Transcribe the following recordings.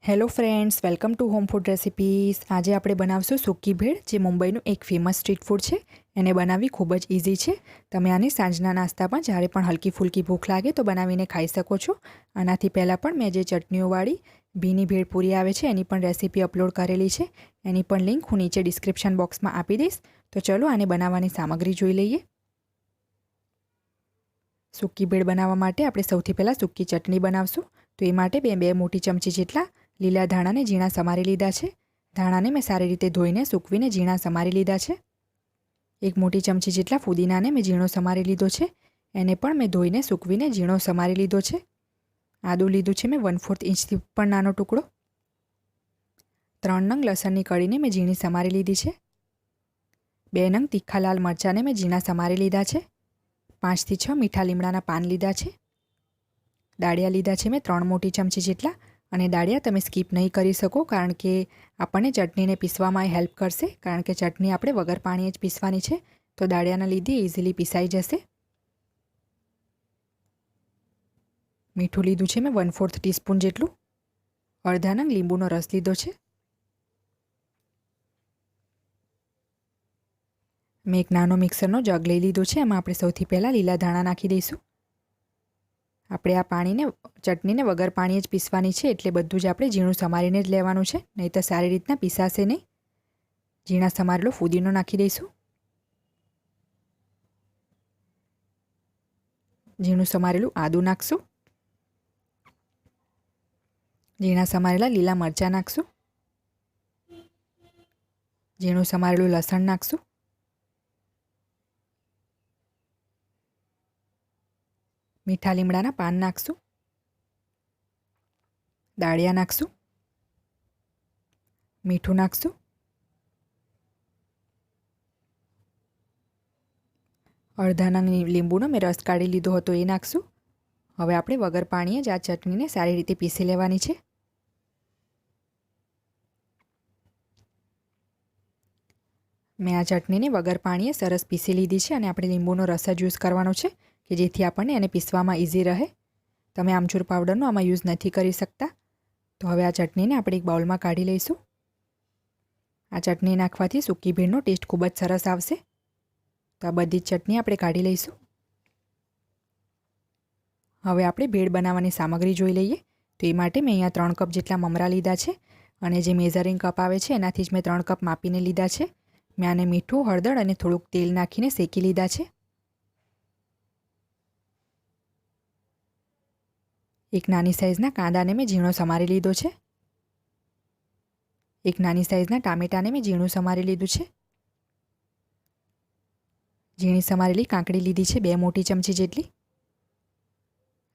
Hello friends, welcome to home food recipes. આજે આપણે બનાવશું સૂકી ભેળ, જે મુંબઈનું એક ફેમસ સ્ટ્રીટ ફૂડ છે. એને બનાવવી ખૂબ જ ઇઝી છે. તમે આને સાંજના નાસ્તામાં જ્યારે પણ હલકી ફૂલકી ભૂખ લાગે તો બનાવીને ખાઈ શકો છો. આનાથી પહેલાં પણ મેં જે ચટણીઓવાળી ભીની ભેળપૂરી આવે છે એની પણ રેસીપી અપલોડ કરેલી છે. એની પણ લિંક હું નીચે ડિસ્ક્રિપ્શન બોક્સમાં આપી દઈશ. તો ચલો આને બનાવવાની સામગ્રી જોઈ લઈએ. સૂકી ભેળ બનાવવા માટે આપણે સૌથી પહેલાં સૂકી ચટણી બનાવશું. તો એ માટે બે મોટી ચમચી જેટલા લીલા ધાણાને ઝીણા સમારી લીધા છે. ધાણાને મેં સારી રીતે ધોઈને સૂકવીને ઝીણા સમારી લીધા છે. એક મોટી ચમચી જેટલા ફુદીનાને મેં ઝીણો સમારી લીધો છે. એને પણ મેં ધોઈને સૂકવીને ઝીણો સમારી લીધો છે. આદું લીધું છે મેં 1/4 ઇંચથી પણ નાનો ટુકડો. 3 નંગ લસણની કળીને મેં ઝીણી સમારી લીધી છે. 2 નંગ તીખા લાલ મરચાંને મેં ઝીણા સમારી લીધા છે. 5 થી 6 મીઠા લીમડાના પાન લીધા છે. દાળિયા લીધા છે મેં 3 મોટી ચમચી જેટલા. અને દાળિયા તમે સ્કીપ નહીં કરી શકો, કારણ કે આપણને ચટણીને પીસવામાં હેલ્પ કરશે. કારણ કે ચટણી આપણે વગર પાણીએ જ પીસવાની છે, તો દાળિયાના લીધે ઇઝીલી પીસાઈ જશે. મીઠું લીધું છે મેં 1/4 ટીસ્પૂન જેટલું. અડધા નંગ લીંબુનો રસ લીધો છે. મેં એક નાનો મિક્સરનો જગ લઈ લીધો છે. એમાં આપણે સૌથી પહેલાં લીલા ધાણા નાખી દઈશું. આપણે આ ચટણીને વગર પાણીએ જ પીસવાની છે, એટલે બધું જ આપણે ઝીણું સમારીને જ લેવાનું છે, નહીં તો સારી રીતના પીસાશે નહીં. ઝીણા સમારેલો ફુદીનો નાખી દઈશું. ઝીણું સમારેલું આદું નાખશું. ઝીણા સમારેલા લીલા મરચાં નાખશું. ઝીણું સમારેલું લસણ નાખશું. મીઠા લીમડાના પાન નાખશું. દાળિયા નાખશું. મીઠું નાખશું. અડધા નંગ લીંબુનો મેં રસ કાઢી લીધો હતો એ નાખશું. હવે આપણે વગર પાણીએ જ આ ચટણીને સારી રીતે પીસી લેવાની છે. મેં આ ચટણીને વગર પાણીએ સરસ પીસી લીધી છે, અને આપણે લીંબુનો રસ જ યુઝ કરવાનો છે, કે જેથી આપણને એને પીસવામાં ઇઝી રહે. તમે આમચૂર પાવડરનો આમાં યુઝ નથી કરી શકતા. તો હવે આ ચટણીને આપણે એક બાઉલમાં કાઢી લઈશું. આ ચટણી નાખવાથી સૂકી ભેળનો ટેસ્ટ ખૂબ જ સરસ આવશે. તો આ બધી જ ચટણી આપણે કાઢી લઈશું. હવે આપણે ભેળ બનાવવાની સામગ્રી જોઈ લઈએ. તો એ માટે મેં અહીંયા 3 કપ જેટલા મમરા લીધા છે, અને જે મેઝરિંગ કપ આવે છે એનાથી જ મેં 3 કપ માપીને લીધા છે. મેં આને મીઠું, હળદર અને થોડુંક તેલ નાખીને શેકી લીધા છે. એક નાની સાઇઝના કાંદાને મેં ઝીણો સમારી લીધો છે. એક નાની સાઇઝના ટામેટાને મેં ઝીણું સમારી લીધું છે. ઝીણી સમારેલી કાકડી લીધી છે 2 મોટી ચમચી જેટલી.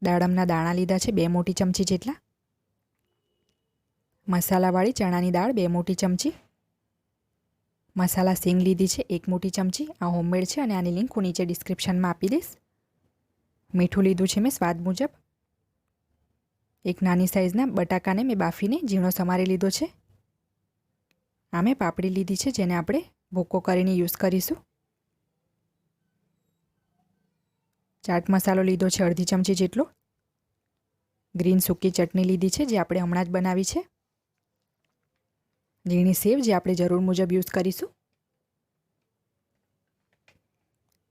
દાડમના દાણા લીધા છે 2 મોટી ચમચી જેટલા. મસાલાવાળી ચણાની દાળ 2 મોટી ચમચી. મસાલા સિંગ લીધી છે 1 મોટી ચમચી. આ હોમમેડ છે, અને આની લિંક હું નીચે ડિસ્ક્રિપ્શનમાં આપી દઈશ. મીઠું લીધું છે મેં સ્વાદ મુજબ. એક નાની સાઇઝના બટાકાને મેં બાફીને ઝીણો સમારી લીધો છે. આ મેં પાપડી લીધી છે, જેને આપણે ભૂકો કરીને યુઝ કરીશું. ચાટ મસાલો લીધો છે અડધી ચમચી જેટલો. ગ્રીન સૂકી ચટણી લીધી છે, જે આપણે હમણાં જ બનાવી છે. ઝીણી સેવ, જે આપણે જરૂર મુજબ યુઝ કરીશું.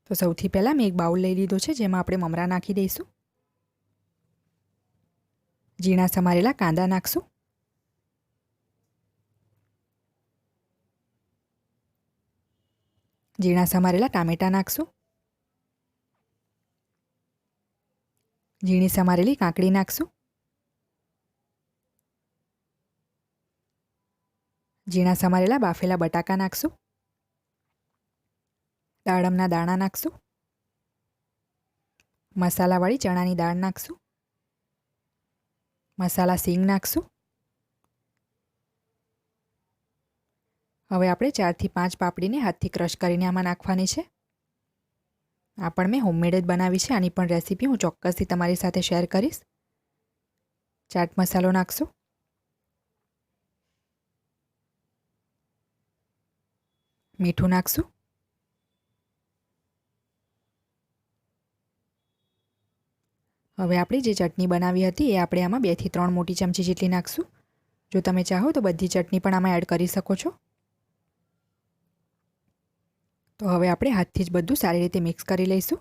તો સૌથી પહેલાં મેં એક બાઉલ લઈ લીધો છે, જેમાં આપણે મમરા નાખી દઈશું. ઝીણા સમારેલા કાંદા નાખશું. ઝીણા સમારેલા ટામેટાં નાખશું. ઝીણી સમારેલી કાકડી નાખશું. ઝીણા સમારેલા બાફેલા બટાકા નાખશું. દાડમના દાણા નાખશું. મસાલાવાળી ચણાની દાળ નાખશું. મસાલા સિંગ નાખશું. હવે આપણે 4 થી 5 પાપડીને હાથથી ક્રશ કરીને આમાં નાખવાની છે. આ પણ મેં હોમમેડ જ બનાવી છે. આની પણ રેસીપી હું ચોક્કસથી તમારી સાથે શેર કરીશ. ચાટ મસાલો નાખશું. મીઠું નાખશું. હવે આપણે જે ચટણી બનાવી હતી એ આપણે આમાં 2 થી 3 મોટી ચમચી જેટલી નાખશું. જો તમે ચાહો તો બધી ચટણી પણ આમાં એડ કરી શકો છો. તો હવે આપણે હાથથી જ બધું સારી રીતે મિક્સ કરી લઈશું.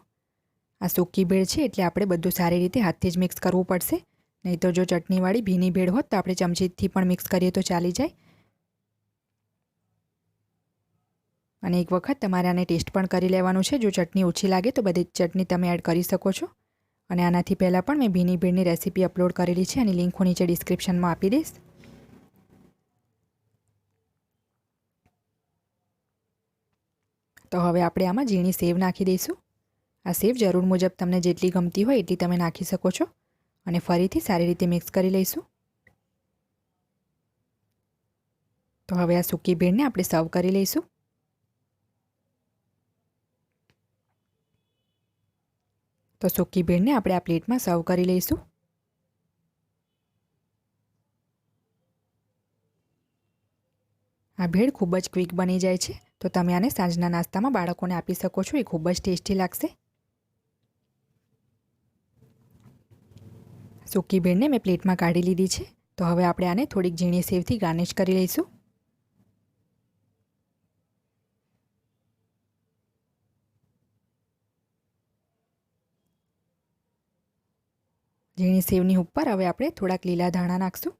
આ સૂકી ભેળ છે એટલે આપણે બધું સારી રીતે હાથથી જ મિક્સ કરવું પડશે. નહીં તો જો ચટણીવાળી ભીની ભેળ હોત તો આપણે ચમચીથી પણ મિક્સ કરીએ તો ચાલી જાય. અને એક વખત તમારે આને ટેસ્ટ પણ કરી લેવાનું છે. જો ચટણી ઓછી લાગે તો બધી ચટણી તમે એડ કરી શકો છો. અને આનાથી પહેલાં પણ મેં ભીની ભેળની રેસીપી અપલોડ કરેલી છે, એની લિંક હું નીચે ડિસ્ક્રિપ્શનમાં આપી દઈશ. તો હવે આપણે આમાં ઝીણી સેવ નાખી દઈશું. આ સેવ જરૂર મુજબ તમને જેટલી ગમતી હોય એટલી તમે નાખી શકો છો. અને ફરીથી સારી રીતે મિક્સ કરી લઈશું. તો હવે આ સૂકી ભેળને આપણે સર્વ કરી લઈશું. તો સૂકી ભેળને આપણે આ પ્લેટમાં સર્વ કરી લઈશું. આ ભેળ ખૂબ જ ક્વિક બની જાય છે. તો તમે આને સાંજના નાસ્તામાં બાળકોને આપી શકો છો. એ ખૂબ જ ટેસ્ટી લાગશે. સૂકી ભેળને મેં પ્લેટમાં કાઢી લીધી છે. તો હવે આપણે આને થોડીક ઝીણી સેવથી ગાર્નિશ કરી લઈશું. ઝીણી સેવની ઉપર હવે આપણે થોડાક લીલા ધાણા નાખશું.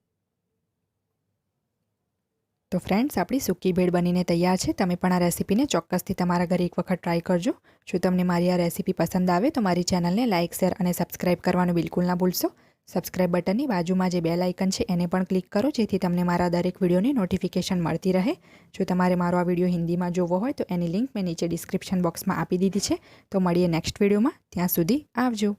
તો ફ્રેન્ડ્સ, આપણી સૂકી ભેળ બનીને તૈયાર છે. તમે પણ આ રેસીપીને ચોક્કસથી તમારા ઘરે એક વખત ટ્રાય કરજો. જો તમને મારી આ રેસીપી પસંદ આવે તો મારી ચેનલને લાઇક, શેર અને સબસ્ક્રાઇબ કરવાનું બિલકુલ ના ભૂલશો. સબસ્ક્રાઇબ બટનની બાજુમાં જે બેલ આઇકન છે એને પણ ક્લિક કરો, જેથી તમને મારા દરેક વિડીયોની નોટિફિકેશન મળતી રહે. જો તમારે મારો આ વિડીયો હિન્દીમાં જોવો હોય તો એની લિંક મેં નીચે ડિસ્ક્રિપ્શન બોક્સમાં આપી દીધી છે. તો મળીએ નેક્સ્ટ વિડીયોમાં. ત્યાં સુધી આવજો.